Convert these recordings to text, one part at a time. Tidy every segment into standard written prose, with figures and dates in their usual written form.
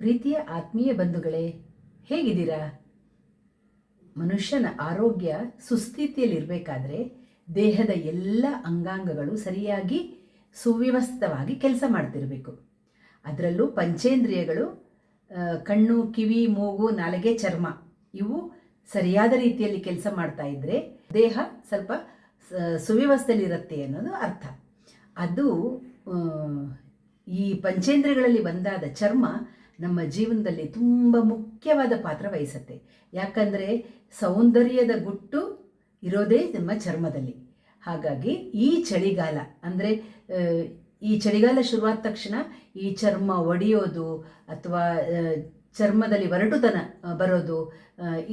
ಪ್ರೀತಿಯ ಆತ್ಮೀಯ ಬಂಧುಗಳೇ, ಹೇಗಿದ್ದೀರಾ? ಮನುಷ್ಯನ ಆರೋಗ್ಯ ಸುಸ್ಥಿತಿಯಲ್ಲಿರಬೇಕಾದ್ರೆ ದೇಹದ ಎಲ್ಲ ಅಂಗಾಂಗಗಳು ಸರಿಯಾಗಿ ಸುವ್ಯವಸ್ಥಿತವಾಗಿ ಕೆಲಸ ಮಾಡ್ತಿರಬೇಕು. ಅದರಲ್ಲೂ ಪಂಚೇಂದ್ರಿಯಗಳು ಕಣ್ಣು, ಕಿವಿ, ಮೂಗು, ನಾಲಿಗೆ, ಚರ್ಮ ಇವು ಸರಿಯಾದ ರೀತಿಯಲ್ಲಿ ಕೆಲಸ ಮಾಡ್ತಾ ಇದ್ದರೆ ದೇಹ ಸ್ವಲ್ಪ ಸುವ್ಯವಸ್ಥೆಯಲ್ಲಿರುತ್ತೆ ಅನ್ನೋದು ಅರ್ಥ. ಅದು ಈ ಪಂಚೇಂದ್ರಿಯಗಳಲ್ಲಿ ಒಂದಾದ ಚರ್ಮ ನಮ್ಮ ಜೀವನದಲ್ಲಿ ತುಂಬ ಮುಖ್ಯವಾದ ಪಾತ್ರ ವಹಿಸುತ್ತೆ. ಯಾಕಂದರೆ ಸೌಂದರ್ಯದ ಗುಟ್ಟು ಇರೋದೇ ನಮ್ಮ ಚರ್ಮದಲ್ಲಿ. ಹಾಗಾಗಿ ಈ ಚಳಿಗಾಲ ಅಂದರೆ ಈ ಚಳಿಗಾಲ ಶುರುವಾದ ತಕ್ಷಣ ಈ ಚರ್ಮ ಒಡೆಯೋದು ಅಥವಾ ಚರ್ಮದಲ್ಲಿ ಒರಟುತನ ಬರೋದು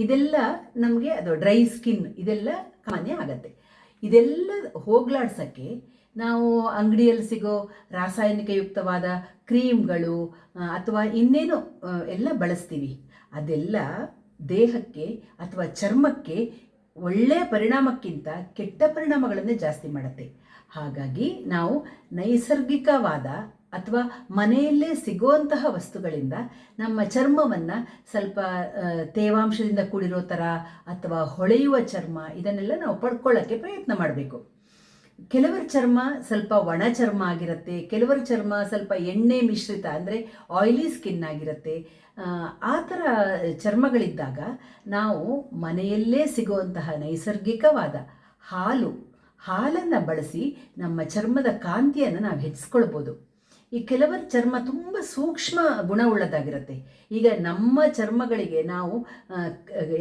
ಇದೆಲ್ಲ ನಮಗೆ, ಅದು ಡ್ರೈ ಸ್ಕಿನ್ ಇದೆಲ್ಲ ಸಾಮಾನ್ಯ ಆಗತ್ತೆ. ಇದೆಲ್ಲ ಹೋಗ್ಲಾಡ್ಸೋಕ್ಕೆ ನಾವು ಅಂಗಡಿಯಲ್ಲಿ ಸಿಗೋ ರಾಸಾಯನಿಕಯುಕ್ತವಾದ ಕ್ರೀಮ್ಗಳು ಅಥವಾ ಇನ್ನೇನು ಎಲ್ಲ ಬಳಸ್ತೀವಿ. ಅದೆಲ್ಲ ದೇಹಕ್ಕೆ ಅಥವಾ ಚರ್ಮಕ್ಕೆ ಒಳ್ಳೆಯ ಪರಿಣಾಮಕ್ಕಿಂತ ಕೆಟ್ಟ ಪರಿಣಾಮಗಳನ್ನೇ ಜಾಸ್ತಿ ಮಾಡುತ್ತೆ. ಹಾಗಾಗಿ ನಾವು ನೈಸರ್ಗಿಕವಾದ ಅಥವಾ ಮನೆಯಲ್ಲೇ ಸಿಗುವಂತಹ ವಸ್ತುಗಳಿಂದ ನಮ್ಮ ಚರ್ಮವನ್ನು ಸ್ವಲ್ಪ ತೇವಾಂಶದಿಂದ ಕೂಡಿರೋ ಥರ ಅಥವಾ ಹೊಳೆಯುವ ಚರ್ಮ ಇದನ್ನೆಲ್ಲ ನಾವು ಪಡ್ಕೊಳ್ಳೋಕ್ಕೆ ಪ್ರಯತ್ನ ಮಾಡಬೇಕು. ಕೆಲವರ ಚರ್ಮ ಸ್ವಲ್ಪ ಒಣ ಚರ್ಮ ಆಗಿರುತ್ತೆ, ಕೆಲವರ ಚರ್ಮ ಸ್ವಲ್ಪ ಎಣ್ಣೆ ಮಿಶ್ರಿತ ಅಂದರೆ ಆಯಿಲಿ ಸ್ಕಿನ್ ಆಗಿರುತ್ತೆ. ಆ ಥರ ಚರ್ಮಗಳಿದ್ದಾಗ ನಾವು ಮನೆಯಲ್ಲೇ ಸಿಗುವಂತಹ ನೈಸರ್ಗಿಕವಾದ ಹಾಲನ್ನು ಬಳಸಿ ನಮ್ಮ ಚರ್ಮದ ಕಾಂತಿಯನ್ನು ನಾವು ಹೆಚ್ಚಿಸ್ಕೊಳ್ಬೋದು. ಈ ಕೆಲವರ ಚರ್ಮ ತುಂಬ ಸೂಕ್ಷ್ಮ ಗುಣವುಳ್ಳದಾಗಿರುತ್ತೆ. ಈಗ ನಮ್ಮ ಚರ್ಮಗಳಿಗೆ ನಾವು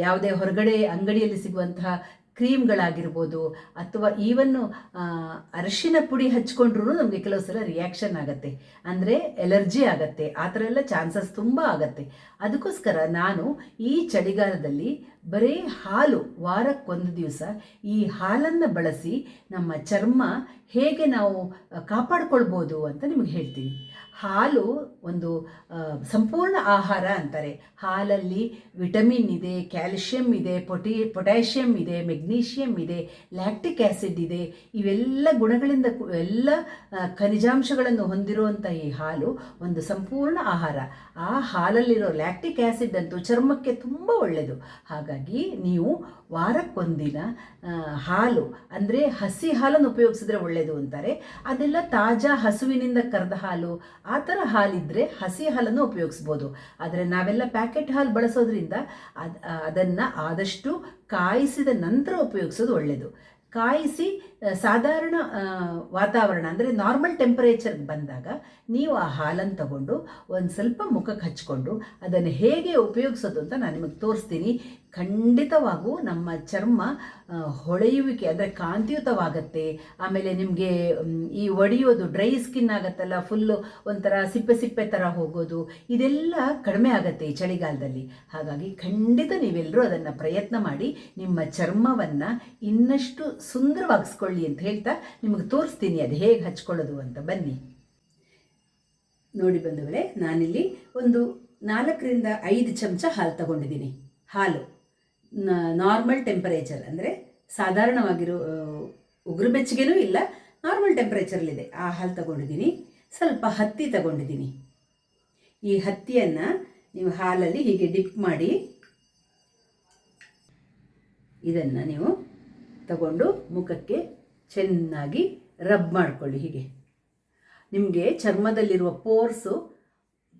ಯಾವುದೇ ಹೊರಗಡೆ ಅಂಗಡಿಯಲ್ಲಿ ಸಿಗುವಂತಹ ಕ್ರೀಮ್ಗಳಾಗಿರ್ಬೋದು ಅಥವಾ ಈವನ್ನು ಅರಿಶಿನ ಪುಡಿ ಹಚ್ಕೊಂಡ್ರೂ ನಮಗೆ ಕೆಲವು ಸಲ ರಿಯಾಕ್ಷನ್ ಆಗುತ್ತೆ, ಅಂದರೆ ಎಲರ್ಜಿ ಆಗುತ್ತೆ. ಆ ಥರ ಎಲ್ಲ ಚಾನ್ಸಸ್ ತುಂಬ ಆಗುತ್ತೆ. ಅದಕ್ಕೋಸ್ಕರ ನಾನು ಈ ಚಳಿಗಾಲದಲ್ಲಿ ಬರೀ ಹಾಲು, ವಾರಕ್ಕೊಂದು ದಿವಸ ಈ ಹಾಲನ್ನು ಬಳಸಿ ನಮ್ಮ ಚರ್ಮ ಹೇಗೆ ನಾವು ಕಾಪಾಡ್ಕೊಳ್ಬೋದು ಅಂತ ನಿಮಗೆ ಹೇಳ್ತೀನಿ. ಹಾಲು ಒಂದು ಸಂಪೂರ್ಣ ಆಹಾರ ಅಂತಾರೆ. ಹಾಲಲ್ಲಿ ವಿಟಮಿನ್ ಇದೆ, ಕ್ಯಾಲ್ಶಿಯಂ ಇದೆ, ಪೊಟ್ಯಾಷಿಯಂ ಇದೆ, ಮೆಗ್ನೀಷಿಯಂ ಇದೆ, ಲ್ಯಾಕ್ಟಿಕ್ ಆ್ಯಸಿಡ್ ಇದೆ. ಇವೆಲ್ಲ ಗುಣಗಳಿಂದ ಎಲ್ಲ ಖನಿಜಾಂಶಗಳನ್ನು ಹೊಂದಿರುವಂಥ ಈ ಹಾಲು ಒಂದು ಸಂಪೂರ್ಣ ಆಹಾರ. ಆ ಹಾಲಲ್ಲಿರೋ ಲ್ಯಾಕ್ಟಿಕ್ ಆ್ಯಸಿಡ್ ಅಂತೂ ಚರ್ಮಕ್ಕೆ ತುಂಬ ಒಳ್ಳೆಯದು. ಹಾಗಾಗಿ ನೀವು ವಾರಕ್ಕೊಂದಿನ ಹಾಲು ಅಂದರೆ ಹಸಿ ಹಾಲನ್ನು ಉಪಯೋಗಿಸಿದ್ರೆ ಒಳ್ಳೆಯದು ಅಂತಾರೆ. ಅದೆಲ್ಲ ತಾಜಾ ಹಸುವಿನಿಂದ ಕರೆದ ಹಾಲು, ಆ ಥರ ಹಾಲಿದ್ದರೆ ಹಸಿ ಹಾಲನ್ನು ಉಪಯೋಗಿಸ್ಬೋದು. ಆದರೆ ನಾವೆಲ್ಲ ಪ್ಯಾಕೆಟ್ ಹಾಲು ಬಳಸೋದ್ರಿಂದ ಅದನ್ನು ಆದಷ್ಟು ಕಾಯಿಸಿದ ನಂತರ ಉಪಯೋಗಿಸೋದು ಒಳ್ಳೆಯದು. ಕಾಯಿಸಿ ಸಾಧಾರಣ ವಾತಾವರಣ ಅಂದರೆ ನಾರ್ಮಲ್ ಟೆಂಪರೇಚರ್ಗೆ ಬಂದಾಗ ನೀವು ಆ ಹಾಲನ್ನು ತಗೊಂಡು ಒಂದು ಸ್ವಲ್ಪ ಮುಖಕ್ಕೆ ಹಚ್ಕೊಂಡು ಅದನ್ನು ಹೇಗೆ ಉಪಯೋಗಿಸೋದು ಅಂತ ನಾನು ನಿಮಗೆ ತೋರಿಸ್ತೀನಿ. ಖಂಡಿತವಾಗೂ ನಮ್ಮ ಚರ್ಮ ಹೊಳೆಯುವಿಕೆ ಅಂದರೆ ಕಾಂತಿಯುತವಾಗತ್ತೆ. ಆಮೇಲೆ ನಿಮಗೆ ಈ ಒಡೆಯೋದು, ಡ್ರೈ ಸ್ಕಿನ್ ಆಗುತ್ತಲ್ಲ, ಫುಲ್ಲು ಒಂಥರ ಸಿಪ್ಪೆ ಥರ ಹೋಗೋದು, ಇದೆಲ್ಲ ಕಡಿಮೆ ಆಗುತ್ತೆ ಈ ಚಳಿಗಾಲದಲ್ಲಿ. ಹಾಗಾಗಿ ಖಂಡಿತ ನೀವೆಲ್ಲರೂ ಅದನ್ನು ಪ್ರಯತ್ನ ಮಾಡಿ ನಿಮ್ಮ ಚರ್ಮವನ್ನು ಇನ್ನಷ್ಟು ಸುಂದರವಾಗಿಸ್ಕೊಳ್ಳಿ ಅಂತ ಹೇಳ್ತಾ ನಿಮಗೆ ತೋರಿಸ್ತೀನಿ ಅದು ಹೇಗೆ ಹಚ್ಕೊಳ್ಳೋದು ಅಂತ. ಬನ್ನಿ ನೋಡಿ ಬಂಧುಗಳೇ, ನಾನಿಲ್ಲಿ ಒಂದು 4ರಿಂದ 5 ಚಮಚ ಹಾಲು ತಗೊಂಡಿದ್ದೀನಿ. ಹಾಲು ನಾರ್ಮಲ್ ಟೆಂಪರೇಚರ್ ಅಂದರೆ ಸಾಧಾರಣವಾಗಿರೋ ಉಗುರು ಬೆಚ್ಚಗೆನೂ ಇಲ್ಲ, ನಾರ್ಮಲ್ ಟೆಂಪರೇಚರಲ್ಲಿದೆ ಆ ಹಾಲು ತಗೊಂಡಿದ್ದೀನಿ. ಸ್ವಲ್ಪ ಹತ್ತಿ ತಗೊಂಡಿದ್ದೀನಿ. ಈ ಹತ್ತಿಯನ್ನು ನೀವು ಹಾಲಲ್ಲಿ ಹೀಗೆ ಡಿಪ್ ಮಾಡಿ ಇದನ್ನು ನೀವು ತಗೊಂಡು ಮುಖಕ್ಕೆ ಚೆನ್ನಾಗಿ ರಬ್ ಮಾಡಿಕೊಳ್ಳಿ. ಹೀಗೆ ನಿಮಗೆ ಚರ್ಮದಲ್ಲಿರುವ ಪೋರ್ಸು,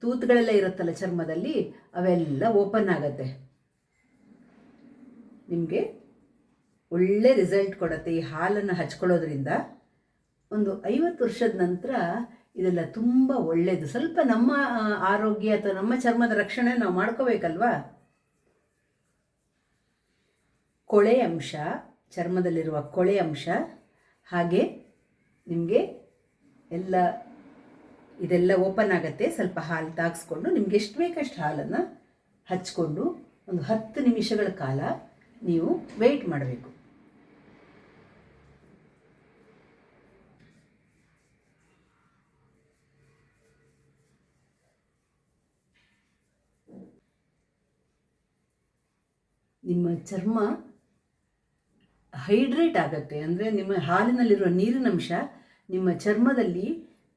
ತೂತುಗಳೆಲ್ಲ ಇರುತ್ತಲ್ಲ ಚರ್ಮದಲ್ಲಿ, ಅವೆಲ್ಲ ಓಪನ್ ಆಗುತ್ತೆ. ನಿಮಗೆ ಒಳ್ಳೆ ರಿಸಲ್ಟ್ ಕೊಡುತ್ತೆ ಈ ಹಾಲನ್ನು ಹಚ್ಕೊಳ್ಳೋದ್ರಿಂದ. ಒಂದು 50 ವರ್ಷದ ನಂತರ ಇದೆಲ್ಲ ತುಂಬ ಒಳ್ಳೆಯದು. ಸ್ವಲ್ಪ ನಮ್ಮ ಆರೋಗ್ಯ ಅಥವಾ ನಮ್ಮ ಚರ್ಮದ ರಕ್ಷಣೆ ನಾವು ಮಾಡ್ಕೋಬೇಕಲ್ವಾ. ಕೊಳೆ ಅಂಶ, ಚರ್ಮದಲ್ಲಿರುವ ಕೊಳೆ ಅಂಶ, ಹಾಗೆ ನಿಮಗೆ ಇದೆಲ್ಲ ಓಪನ್ ಆಗುತ್ತೆ. ಸ್ವಲ್ಪ ಹಾಲು ತಾಗಿಸ್ಕೊಂಡು ನಿಮ್ಗೆ ಎಷ್ಟು ಬೇಕಷ್ಟು ಹಾಲನ್ನು ಹಚ್ಕೊಂಡು ಒಂದು 10 ನಿಮಿಷಗಳ ಕಾಲ ನೀವು ವೆಯ್ಟ್ ಮಾಡಬೇಕು. ನಿಮ್ಮ ಚರ್ಮ ಹೈಡ್ರೇಟ್ ಆಗುತ್ತೆ, ಅಂದರೆ ನಿಮ್ಮ ಹಾಲಿನಲ್ಲಿರುವ ನೀರಿನಂಶ ನಿಮ್ಮ ಚರ್ಮದಲ್ಲಿ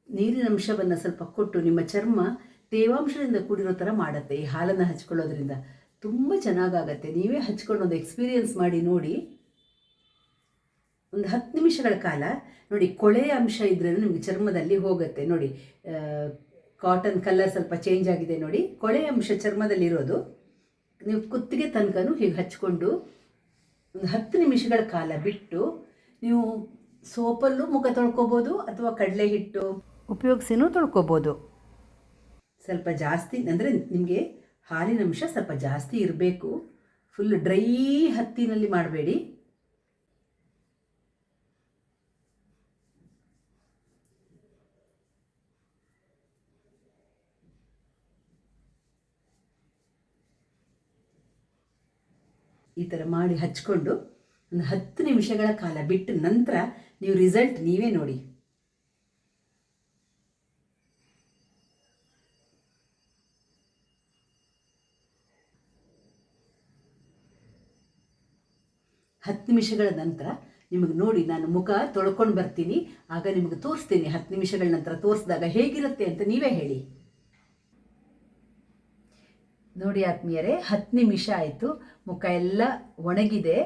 ನೀರಿನಂಶವನ್ನು ಸ್ವಲ್ಪ ಕೊಟ್ಟು ನಿಮ್ಮ ಚರ್ಮ ತೇವಾಂಶದಿಂದ ಕೂಡಿರೋ ಥರ ಮಾಡುತ್ತೆ ಈ ಹಾಲನ್ನು ಹಚ್ಕೊಳ್ಳೋದ್ರಿಂದ. ತುಂಬ ಚೆನ್ನಾಗಾಗತ್ತೆ. ನೀವೇ ಹಚ್ಕೊಂಡು ಒಂದು ಎಕ್ಸ್ಪೀರಿಯೆನ್ಸ್ ಮಾಡಿ ನೋಡಿ. ಒಂದು 10 ನಿಮಿಷಗಳ ಕಾಲ ನೋಡಿ, ಕೊಳೆಯ ಅಂಶ ಇದ್ರೂ ನಿಮಗೆ ಚರ್ಮದಲ್ಲಿ ಹೋಗುತ್ತೆ ನೋಡಿ. ಕಾಟನ್ ಕಲರ್ ಸ್ವಲ್ಪ ಚೇಂಜ್ ಆಗಿದೆ ನೋಡಿ, ಕೊಳೆಯ ಅಂಶ ಚರ್ಮದಲ್ಲಿರೋದು. ನೀವು ಕುತ್ತಿಗೆ ತನಕನೂ ಹೀಗೆ ಹಚ್ಕೊಂಡು ಒಂದು 10 ನಿಮಿಷಗಳ ಕಾಲ ಬಿಟ್ಟು ನೀವು ಸೋಪಲ್ಲೂ ಮುಖ ತೊಳ್ಕೊಬೋದು ಅಥವಾ ಕಡಲೆ ಹಿಟ್ಟು ಉಪಯೋಗಿಸಿನೂ ತೊಳ್ಕೊಬೋದು. ಸ್ವಲ್ಪ ಜಾಸ್ತಿ ಅಂದರೆ ನಿಮಗೆ ಹಾಲಿನ ಅಂಶ ಸ್ವಲ್ಪ ಜಾಸ್ತಿ ಇರಬೇಕು. ಫುಲ್ ಡ್ರೈ ಹತ್ತಿನಲ್ಲಿ ಮಾಡಬೇಡಿ. ಈ ಥರ ಮಾಡಿ ಹಚ್ಕೊಂಡು ಒಂದು 10 ನಿಮಿಷಗಳ ಕಾಲ ಬಿಟ್ಟು ನಂತರ ನೀವು ರಿಸಲ್ಟ್ ನೀವೇ ನೋಡಿ. ಹತ್ತು ನಿಮಿಷಗಳ ನಂತರ ನಿಮಗೆ ನೋಡಿ, ನಾನು ಮುಖ ತೊಳ್ಕೊಂಡು ಬರ್ತೀನಿ, ಆಗ ನಿಮಗೆ ತೋರಿಸ್ತೀನಿ. 10 ನಿಮಿಷಗಳ ನಂತರ ತೋರಿಸಿದಾಗ ಹೇಗಿರುತ್ತೆ ಅಂತ ನೀವೇ ಹೇಳಿ. ನೋಡಿ ಆತ್ಮೀಯರೇ, 10 ನಿಮಿಷ ಆಯಿತು, ಮುಖ ಎಲ್ಲ ಒಣಗಿದೆ.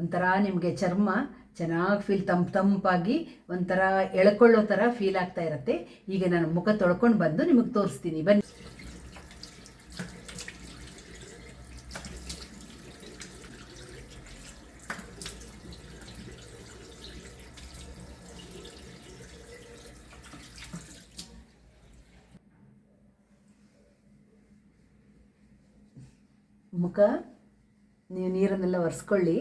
ಒಂಥರ ನಿಮಗೆ ಚರ್ಮ ಚೆನ್ನಾಗಿ ತಂಪಾಗಿ ಒಂಥರ ಎಳ್ಕೊಳ್ಳೋ ಥರ ಫೀಲ್ ಆಗ್ತಾ ಇರುತ್ತೆ. ಈಗ ನಾನು ಮುಖ ತೊಳ್ಕೊಂಡು ಬಂದು ನಿಮಗೆ ತೋರಿಸ್ತೀನಿ, ಬನ್ನಿ. ಮುಖ ನೀವು ನೀರನ್ನೆಲ್ಲ ಒರೆಸ್ಕೊಳ್ಳಿ.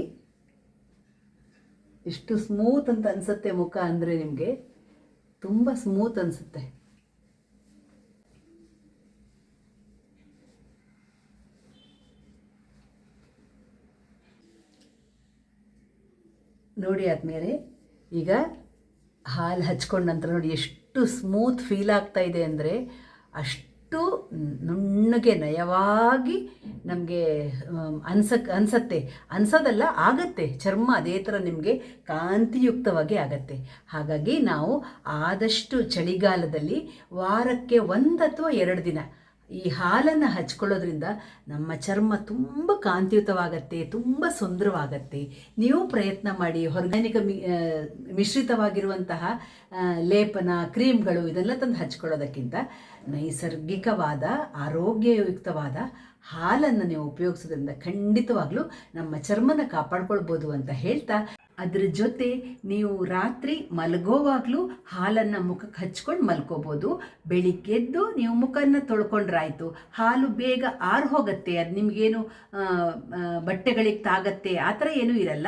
ಎಷ್ಟು ಸ್ಮೂತ್ ಅಂತ ಅನಿಸುತ್ತೆ ಮುಖ ಅಂದರೆ, ನಿಮಗೆ ತುಂಬ ಸ್ಮೂತ್ ಅನಿಸುತ್ತೆ. ನೋಡಿ ಆದಮೇಲೆ ಈಗ ಹಾಲು ಹಚ್ಕೊಂಡ ನಂತರ ನೋಡಿ ಎಷ್ಟು ಸ್ಮೂತ್ ಫೀಲ್ ಆಗ್ತಾ ಇದೆ ಅಂದರೆ, ಅಷ್ಟು ನುಣ್ಣಗೆ ನಯವಾಗಿ ನಮಗೆ ಅನಿಸತ್ತೆ. ಅನ್ಸೋದಲ್ಲ, ಆಗತ್ತೆ. ಚರ್ಮ ಅದೇ ಥರ ನಿಮಗೆ ಕಾಂತಿಯುಕ್ತವಾಗಿ ಆಗತ್ತೆ. ಹಾಗಾಗಿ ನಾವು ಆದಷ್ಟು ಚಳಿಗಾಲದಲ್ಲಿ ವಾರಕ್ಕೆ 1 ಅಥವಾ 2 ದಿನ ಈ ಹಾಲನ್ನು ಹಚ್ಕೊಳ್ಳೋದ್ರಿಂದ ನಮ್ಮ ಚರ್ಮ ತುಂಬ ಕಾಂತಿಯುತವಾಗತ್ತೆ, ತುಂಬ ಸುಂದರವಾಗತ್ತೆ. ನೀವು ಪ್ರಯತ್ನ ಮಾಡಿ. ಆರ್ಗ್ಯಾನಿಕ್ ಮಿಶ್ರಿತವಾಗಿರುವಂತಹ ಲೇಪನ, ಕ್ರೀಮ್ಗಳು ಇದೆಲ್ಲ ತಂದು ಹಚ್ಕೊಳ್ಳೋದಕ್ಕಿಂತ ನೈಸರ್ಗಿಕವಾದ ಆರೋಗ್ಯಯುಕ್ತವಾದ ಹಾಲನ್ನು ನೀವು ಉಪಯೋಗಿಸೋದ್ರಿಂದ ಖಂಡಿತವಾಗ್ಲೂ ನಮ್ಮ ಚರ್ಮನ ಕಾಪಾಡ್ಕೊಳ್ಬೋದು ಅಂತ ಹೇಳ್ತಾ, ಅದ್ರ ಜೊತೆ ನೀವು ರಾತ್ರಿ ಮಲಗೋವಾಗಲೂ ಹಾಲನ್ನು ಮುಖಕ್ಕೆ ಹಚ್ಕೊಂಡು ಮಲ್ಕೋಬೋದು. ಬೆಳಿಗ್ಗೆದ್ದು ನೀವು ಮುಖವನ್ನು ತೊಳ್ಕೊಂಡ್ರಾಯ್ತು. ಹಾಲು ಬೇಗ ಆರು ಹೋಗುತ್ತೆ, ಅದು ನಿಮಗೇನು ಬಟ್ಟೆಗಳಿಗೆ ತಾಗತ್ತೆ ಆ ಥರ ಏನೂ ಇರಲ್ಲ,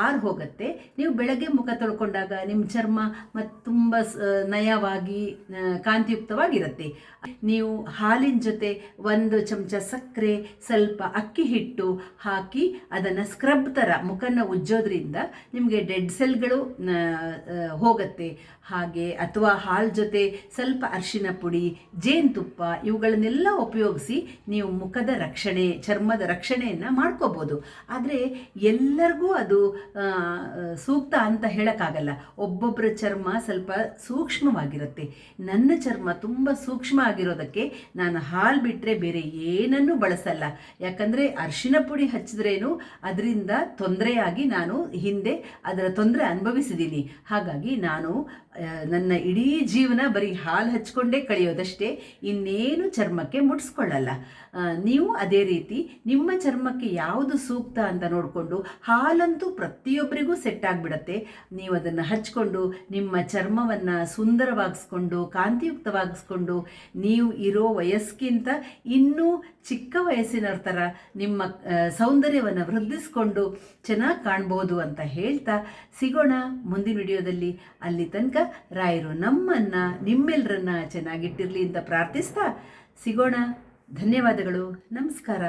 ಆರು ಹೋಗುತ್ತೆ. ನೀವು ಬೆಳಗ್ಗೆ ಮುಖ ತೊಳ್ಕೊಂಡಾಗ ನಿಮ್ಮ ಚರ್ಮ ಮತ್ತು ತುಂಬ ನಯವಾಗಿ ಕಾಂತಿಯುಕ್ತವಾಗಿರುತ್ತೆ. ನೀವು ಹಾಲಿನ ಜೊತೆ 1 ಚಮಚ ಸಕ್ಕರೆ, ಸ್ವಲ್ಪ ಅಕ್ಕಿ ಹಿಟ್ಟು ಹಾಕಿ ಅದನ್ನು ಸ್ಕ್ರಬ್ ಥರ ಮುಖನ ಉಜ್ಜೋದ್ರಿಂದ ನಿಮಗೆ ಡೆಡ್ ಸೆಲ್ಗಳು ಹೋಗುತ್ತೆ. ಹಾಗೆ ಅಥವಾ ಹಾಲು ಜೊತೆ ಸ್ವಲ್ಪ ಅರಿಶಿನ ಪುಡಿ, ಜೇನುತುಪ್ಪ ಇವುಗಳನ್ನೆಲ್ಲ ಉಪಯೋಗಿಸಿ ನೀವು ಮುಖದ ರಕ್ಷಣೆ, ಚರ್ಮದ ರಕ್ಷಣೆಯನ್ನು ಮಾಡ್ಕೋಬೋದು. ಆದರೆ ಎಲ್ಲರಿಗೂ ಅದು ಸೂಕ್ತ ಅಂತ ಹೇಳೋಕ್ಕಾಗಲ್ಲ. ಒಬ್ಬೊಬ್ಬರ ಚರ್ಮ ಸ್ವಲ್ಪ ಸೂಕ್ಷ್ಮವಾಗಿರುತ್ತೆ. ನನ್ನ ಚರ್ಮ ತುಂಬ ಸೂಕ್ಷ್ಮ ಆಗಿರೋದಕ್ಕೆ ನಾನು ಹಾಲು ಬಿಟ್ಟರೆ ಬೇರೆ ಏನನ್ನೂ ಬಳಸಲ್ಲ. ಯಾಕಂದರೆ ಅರಿಶಿನ ಪುಡಿ ಹಚ್ಚಿದ್ರೇನು ಅದರಿಂದ ತೊಂದರೆಯಾಗಿ ನಾನು ಹಿಂದೆ ಅದರ ತೊಂದರೆ ಅನುಭವಿಸಿದ್ದೀನಿ. ಹಾಗಾಗಿ ನಾನು ನನ್ನ ಇಡೀ ಜೀವನ ಬರೀ ಹಾಲು ಹಚ್ಕೊಂಡೇ ಕಳೆಯೋದಷ್ಟೇ, ಇನ್ನೇನು ಚರ್ಮಕ್ಕೆ ಮುಟ್ಸ್ಕೊಳ್ಳಲ್ಲ. ನೀವು ಅದೇ ರೀತಿ ನಿಮ್ಮ ಚರ್ಮಕ್ಕೆ ಯಾವುದು ಸೂಕ್ತ ಅಂತ ನೋಡಿಕೊಂಡು, ಹಾಲಂತೂ ಪ್ರತಿಯೊಬ್ಬರಿಗೂ ಸೆಟ್ ಆಗಿಬಿಡತ್ತೆ. ನೀವು ಅದನ್ನು ಹಚ್ಕೊಂಡು ನಿಮ್ಮ ಚರ್ಮವನ್ನು ಸುಂದರವಾಗಿಸ್ಕೊಂಡು ಕಾಂತಿಯುಕ್ತವಾಗಿಸ್ಕೊಂಡು ನೀವು ಇರೋ ವಯಸ್ಸಿಗಿಂತ ಇನ್ನೂ ಚಿಕ್ಕ ವಯಸ್ಸಿನವ್ರ ಥರ ನಿಮ್ಮ ಸೌಂದರ್ಯವನ್ನು ವೃದ್ಧಿಸ್ಕೊಂಡು ಚೆನ್ನಾಗಿ ಕಾಣ್ಬೋದು ಅಂತ ಹೇಳ್ತಾ ಸಿಗೋಣ ಮುಂದಿನ ವಿಡಿಯೋದಲ್ಲಿ. ಅಲ್ಲಿ ತನಕ ರಾಯರು ನಮ್ಮನ್ನು ನಿಮ್ಮೆಲ್ಲರನ್ನ ಚೆನ್ನಾಗಿಟ್ಟಿರಲಿ ಅಂತ ಪ್ರಾರ್ಥಿಸ್ತಾ ಸಿಗೋಣ. ಧನ್ಯವಾದಗಳು. ನಮಸ್ಕಾರ.